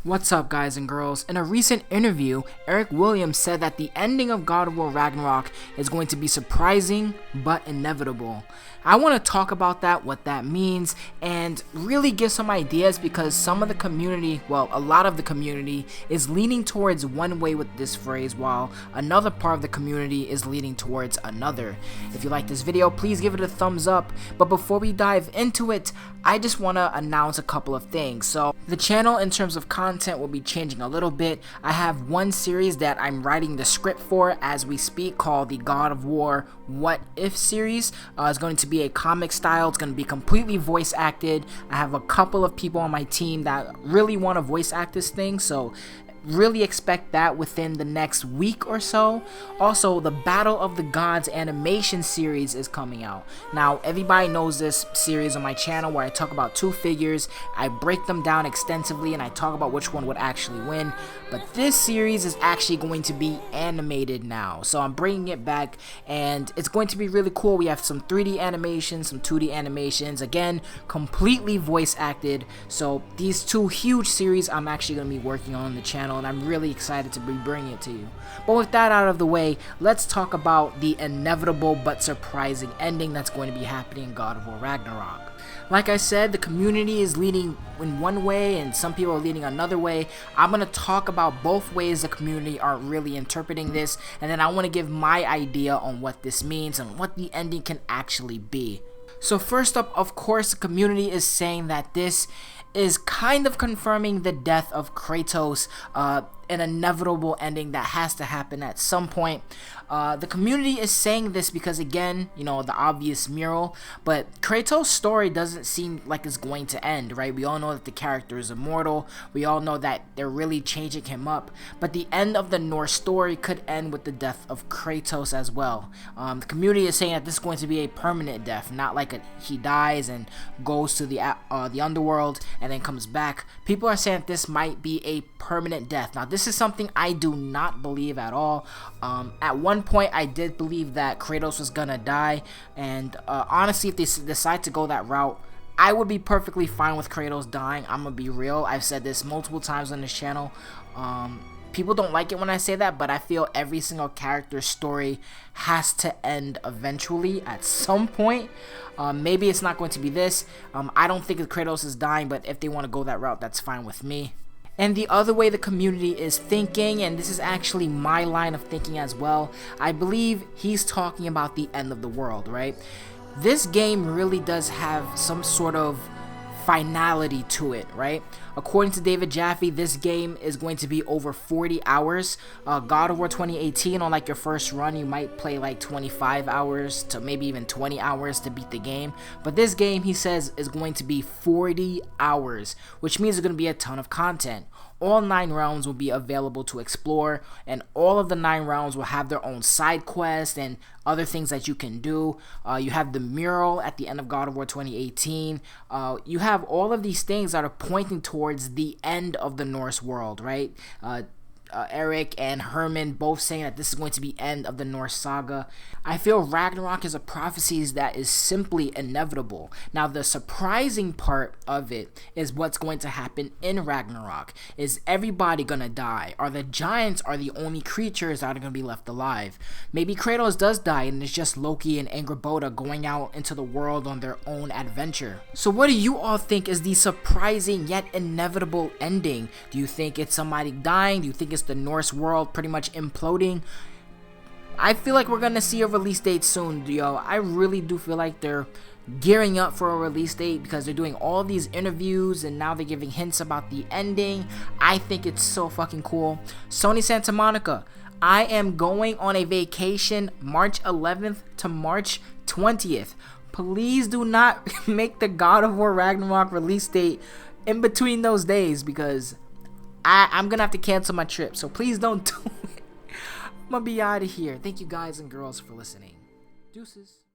What's up, guys and girls? In a recent interview, Eric Williams said that the ending of God of War Ragnarok is going to be surprising but inevitable. I want to talk about that, what that means, and really give some ideas because some of the community, well, a lot of the community is leaning towards one way with this phrase while another part of the community is leaning towards another. If you like this video, please give it a thumbs up, but before we dive into it, I just want to announce a couple of things. So the channel in terms of content will be changing a little bit. I have one series that I'm writing the script for as we speak called the God of War What If series. It's going to be a comic style. It's going to be completely voice acted. I have a couple of people on my team that really want to voice act this thing, so really expect that within the next week or so. Also, the Battle of the Gods animation series is coming out. Now, everybody knows this series on my channel where I talk about two figures, I break them down extensively, and I talk about which one would actually win. But this series is actually going to be animated now, so I'm bringing it back, and it's going to be really cool. We have some 3D animations, some 2D animations, again, completely voice acted. So these two huge series I'm actually going to be working on the channel, and I'm really excited to be bringing it to you. But with that out of the way, let's talk about the inevitable but surprising ending that's going to be happening in God of War Ragnarok. Like I said, the community is leaning in one way and some people are leaning another way. I'm going to talk about both ways the community are really interpreting this, and then I want to give my idea on what this means and what the ending can actually be. So first up, of course, the community is saying that this is kind of confirming the death of Kratos, an inevitable ending that has to happen at some point. The community is saying this because, again, you know, the obvious mural, but Kratos' story doesn't seem like it's going to end, right? We all know that the character is immortal. We all know that they're really changing him up, but the end of the Norse story could end with the death of Kratos as well. The community is saying that this is going to be a permanent death, not like he dies and goes to the underworld and then comes back. People are saying that this might be a permanent death. Now, this is something I do not believe at all. At one point, I did believe that Kratos was gonna die, and honestly, if they decide to go that route, I would be perfectly fine with Kratos dying. I'm gonna be real. I've said this multiple times on this channel. People don't like it when I say that, but I feel every single character's story has to end eventually at some point. Maybe it's not going to be this. I don't think Kratos is dying, but if they want to go that route, that's fine with me. And the other way the community is thinking, and this is actually my line of thinking as well, I believe he's talking about the end of the world, right? This game really does have some sort of finality to it, right? According to David Jaffe, this game is going to be over 40 hours. God of War 2018, on like your first run, you might play like 25 hours to maybe even 20 hours to beat the game. But this game, he says, is going to be 40 hours, which means there's going to be a ton of content. All 9 rounds will be available to explore, and all of the 9 rounds will have their own side quests and other things that you can do. You have the mural at the end of God of War 2018. You have all of these things that are pointing towards the end of the Norse world, right? Eric and Herman both saying that this is going to be end of the Norse saga. I feel Ragnarok is a prophecy that is simply inevitable. Now, the surprising part of it is what's going to happen in Ragnarok. Is everybody gonna die? Are the giants the only creatures that are gonna be left alive? Maybe Kratos does die and it's just Loki and Angrboda going out into the world on their own adventure. So what do you all think is the surprising yet inevitable ending? Do you think it's somebody dying? Do you think it's the Norse world pretty much imploding? I feel like we're gonna see a release date soon, yo. I really do feel like they're gearing up for a release date because they're doing all these interviews and now they're giving hints about the ending. I think it's so fucking cool. Sony Santa Monica, I am going on a vacation March 11th to March 20th. Please do not make the God of War Ragnarok release date in between those days because I'm gonna have to cancel my trip, so please don't do it. I'm gonna be out of here. Thank you guys and girls for listening. Deuces.